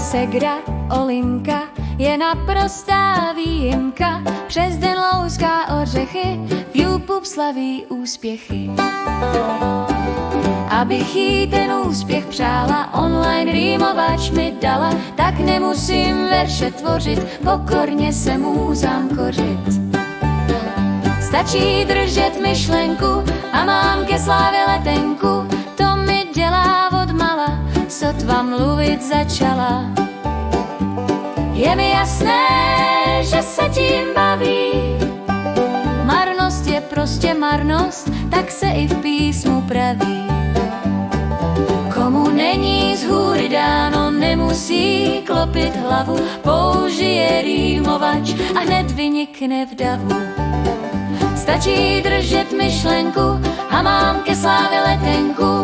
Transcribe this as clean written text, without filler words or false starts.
Segra Olinka je naprostá výjimka, přes den louská ořechy, v YouTube slaví úspěchy. Abych jí ten úspěch přála, online rýmovač mi dala, tak nemusím verše tvořit, pokorně se můzám kořit. Stačí držet myšlenku a mám ke slávě letenku, to mi dělá odmala, sotva mluvit začala. Je mi jasné, že se tím baví, marnost je prostě marnost, tak se i v písmu praví. Komu není z hůry dáno, nemusí klopit hlavu, použije rýmovač a hned vynikne v davu. Stačí držet myšlenku a mám ke slávě letenku,